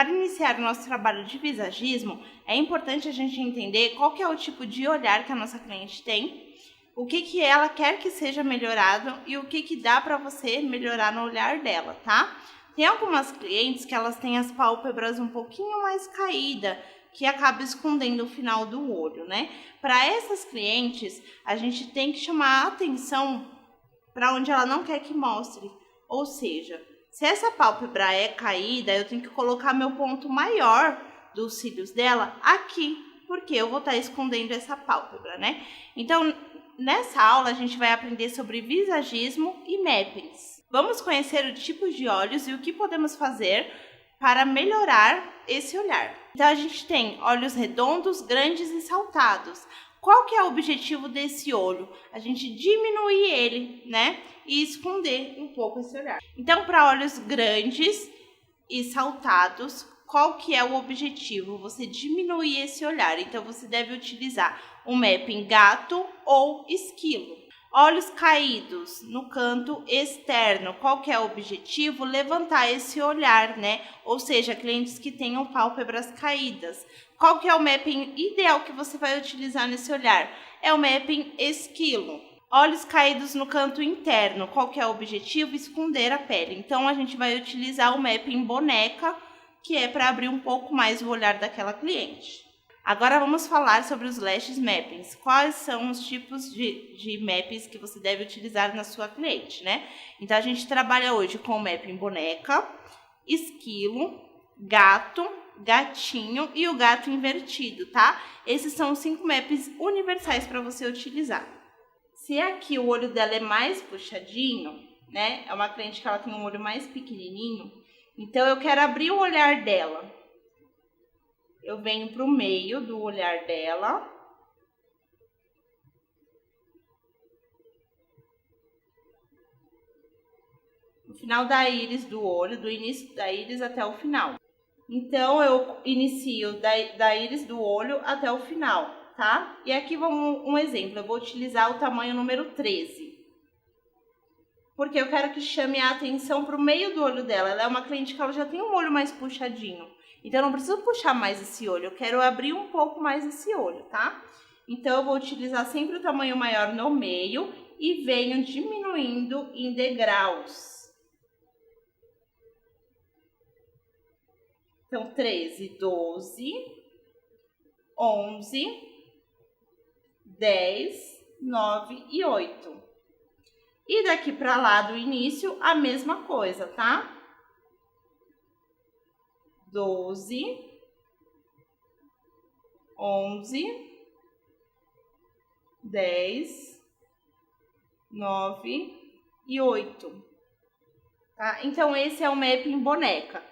para iniciar o nosso trabalho de visagismo, é importante a gente entender qual que é o tipo de olhar que a nossa cliente tem, o que ela quer que seja melhorado e o que dá para você melhorar no olhar dela, tá? Tem algumas clientes que elas têm as pálpebras um pouquinho mais caídas, que acaba escondendo o final do olho, né? Para essas clientes, a gente tem que chamar a atenção para onde ela não quer que mostre. Ou seja, se essa pálpebra é caída, eu tenho que colocar meu ponto maior dos cílios dela aqui, porque eu vou estar escondendo essa pálpebra, né? Então, nessa aula, a gente vai aprender sobre visagismo e mappings. Vamos conhecer o tipo de olhos e o que podemos fazer para melhorar esse olhar. Então, a gente tem olhos redondos, grandes e saltados. Qual que é o objetivo desse olho? A gente diminuir ele, né? E esconder um pouco esse olhar. Então, para olhos grandes e saltados, qual que é o objetivo? Você diminuir esse olhar. Então, você deve utilizar um mapping gato ou esquilo. Olhos caídos no canto externo, qual que é o objetivo? Levantar esse olhar, né? Ou seja, clientes que tenham pálpebras caídas. Qual que é o mapping ideal que você vai utilizar nesse olhar? É o mapping esquilo. Olhos caídos no canto interno, qual que é o objetivo? Esconder a pele. Então, a gente vai utilizar o mapping boneca, que é para abrir um pouco mais o olhar daquela cliente. Agora vamos falar sobre os lashes mappings. Quais são os tipos de mappings que você deve utilizar na sua cliente, né? Então, a gente trabalha hoje com o mapping boneca, esquilo, gato, gatinho e o gato invertido, tá? Esses são os 5 mappings universais para você utilizar. Se aqui o olho dela é mais puxadinho, né? É uma cliente que ela tem um olho mais pequenininho, então eu quero abrir o olhar dela. Eu venho para o meio do olhar dela. No final da íris do olho, do início da íris até o final. Então, eu inicio da íris do olho até o final, tá? E aqui vamos um exemplo. Eu vou utilizar o tamanho número 13. Porque eu quero que chame a atenção para o meio do olho dela. Ela é uma cliente que ela já tem um olho mais puxadinho. Então, eu não preciso puxar mais esse olho, eu quero abrir um pouco mais esse olho, tá? Então, eu vou utilizar sempre o tamanho maior no meio e venho diminuindo em degraus. Então, 13, 12, 11, 10, 9 e 8. E daqui para lá do início, a mesma coisa, tá? 12, 11, 10, 9 e 8. Tá? Então, esse é o mapping boneca.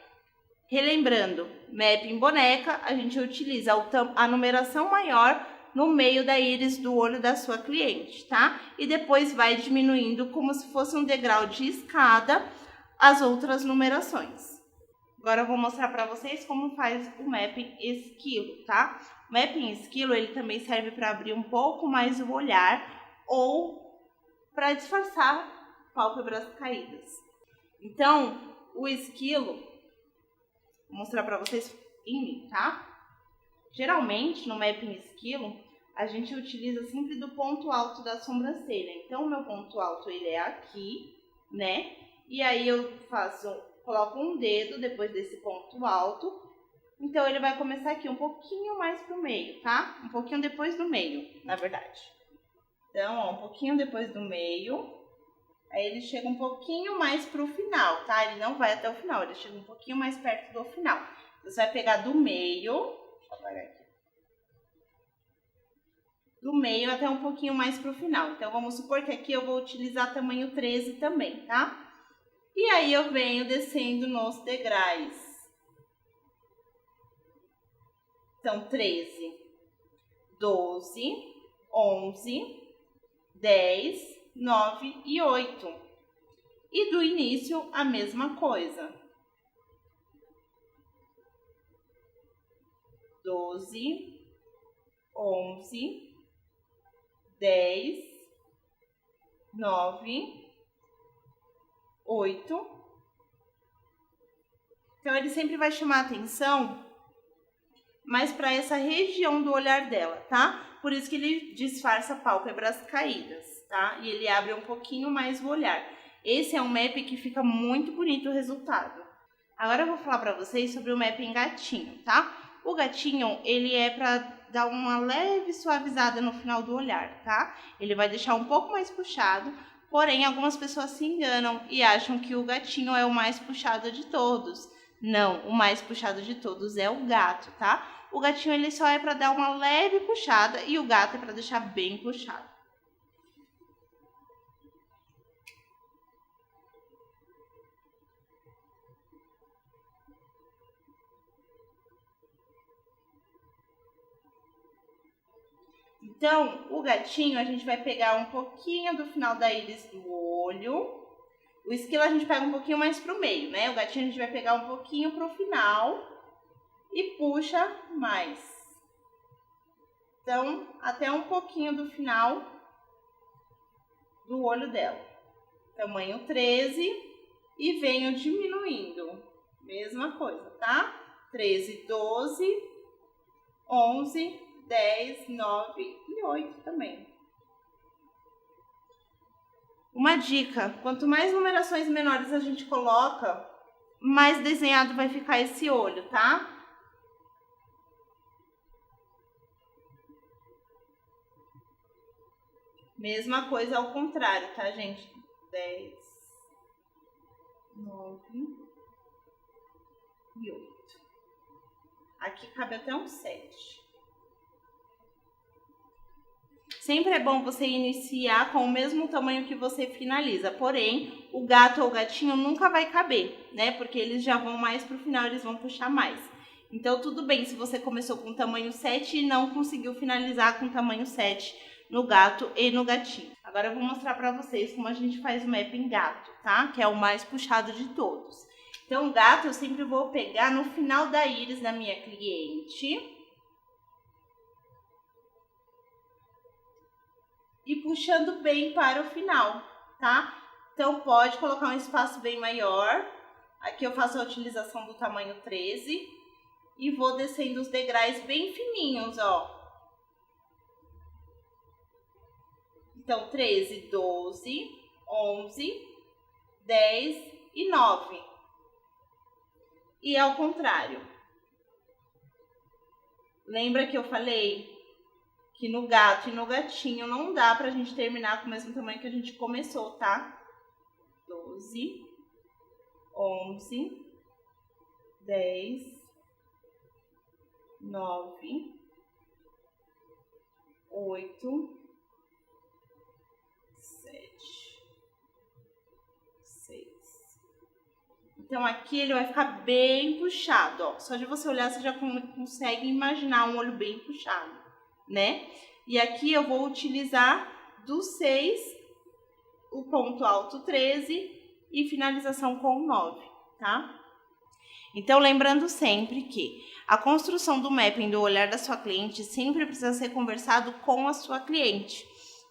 Relembrando, mapping boneca, a gente utiliza a numeração maior no meio da íris do olho da sua cliente, tá? E depois vai diminuindo como se fosse um degrau de escada as outras numerações. Agora eu vou mostrar para vocês como faz o mapping esquilo, tá? O mapping esquilo, ele também serve para abrir um pouco mais o olhar ou para disfarçar pálpebras caídas. Então, o esquilo, vou mostrar para vocês em mim, tá? Geralmente, no mapping esquilo, a gente utiliza sempre do ponto alto da sobrancelha. Então, o meu ponto alto, ele é aqui, né? E aí, eu coloco um dedo depois desse ponto alto. Então, ele vai começar aqui um pouquinho mais pro meio, tá? Um pouquinho depois do meio, na verdade. Então, ó, um pouquinho depois do meio. Aí, ele chega um pouquinho mais pro final, tá? Ele não vai até o final, ele chega um pouquinho mais perto do final. Você vai pegar do meio, deixa eu apagar aqui. Do meio até um pouquinho mais pro final. Então, vamos supor que aqui eu vou utilizar tamanho 13 também, tá? E aí, eu venho descendo nos degraus. Então, 13, 12, 11, 10, 9 e 8. E do início, a mesma coisa. 12, 11, 10, 9, 8 Então, ele sempre vai chamar atenção mais para essa região do olhar dela, tá? Por isso que ele disfarça pálpebras caídas, tá? E ele abre um pouquinho mais o olhar. Esse é um mapping que fica muito bonito o resultado. Agora eu vou falar para vocês sobre o mapping gatinho, tá? O gatinho, ele é para dar uma leve suavizada no final do olhar, tá? Ele vai deixar um pouco mais puxado, porém algumas pessoas se enganam e acham que o gatinho é o mais puxado de todos. Não, o mais puxado de todos é o gato, tá? O gatinho ele só é para dar uma leve puxada e o gato é para deixar bem puxado. Então, o gatinho a gente vai pegar um pouquinho do final da íris do olho. O esquilo a gente pega um pouquinho mais pro meio, né? O gatinho a gente vai pegar um pouquinho pro final e puxa mais. Então, até um pouquinho do final do olho dela. Tamanho 13 e venho diminuindo. Mesma coisa, tá? 13, 12, 11, 10, 9 e 8 também. Uma dica, quanto mais numerações menores a gente coloca, mais desenhado vai ficar esse olho, tá? Mesma coisa ao contrário, tá, gente? 10, 9 e 8. Aqui cabe até um 7. Sempre é bom você iniciar com o mesmo tamanho que você finaliza, porém, o gato ou o gatinho nunca vai caber, né? Porque eles já vão mais pro final, eles vão puxar mais. Então, tudo bem se você começou com tamanho 7 e não conseguiu finalizar com tamanho 7 no gato e no gatinho. Agora eu vou mostrar pra vocês como a gente faz o mapping gato, tá? Que é o mais puxado de todos. Então, o gato eu sempre vou pegar no final da íris da minha cliente e puxando bem para o final, tá? Então, pode colocar um espaço bem maior. Aqui eu faço a utilização do tamanho 13 e vou descendo os degraus bem fininhos, ó. Então, 13, 12, 11, 10 e 9. E ao contrário. Lembra que eu falei que no gato e no gatinho não dá pra gente terminar com o mesmo tamanho que a gente começou, tá? 12, 11, 10, 9, 8, 7, 6. Então, aqui ele vai ficar bem puxado, ó. Só de você olhar, você já consegue imaginar um olho bem puxado, né? E aqui eu vou utilizar do 6, o ponto alto 13 e finalização com 9, tá? Então, lembrando sempre que a construção do mapping do olhar da sua cliente sempre precisa ser conversado com a sua cliente.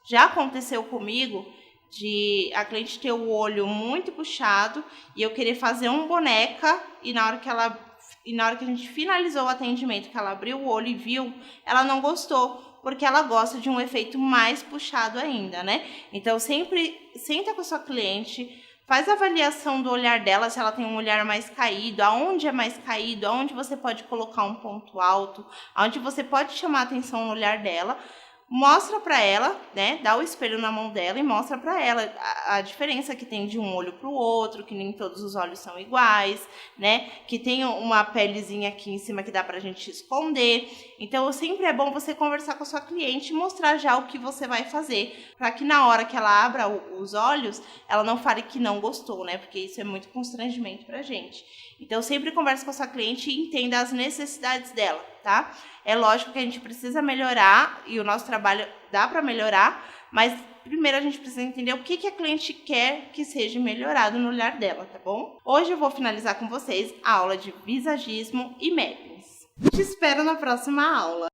Já aconteceu comigo de a cliente ter o olho muito puxado e eu querer fazer um boneca e na hora que a gente finalizou o atendimento, que ela abriu o olho e viu, ela não gostou, porque ela gosta de um efeito mais puxado ainda, né? Então, sempre senta com a sua cliente, faz a avaliação do olhar dela, se ela tem um olhar mais caído, aonde é mais caído, aonde você pode colocar um ponto alto, aonde você pode chamar a atenção no olhar dela. Mostra pra ela, né? Dá o espelho na mão dela e mostra pra ela a diferença que tem de um olho pro outro, que nem todos os olhos são iguais, né? Que tem uma pelezinha aqui em cima que dá pra gente esconder. Então, sempre é bom você conversar com a sua cliente e mostrar já o que você vai fazer, pra que na hora que ela abra os olhos, ela não fale que não gostou, né? Porque isso é muito constrangimento pra gente. Então, sempre converse com a sua cliente e entenda as necessidades dela, tá? É lógico que a gente precisa melhorar e o nosso trabalho dá para melhorar, mas primeiro a gente precisa entender o que a cliente quer que seja melhorado no olhar dela, tá bom? Hoje eu vou finalizar com vocês a aula de visagismo e mappings. Te espero na próxima aula!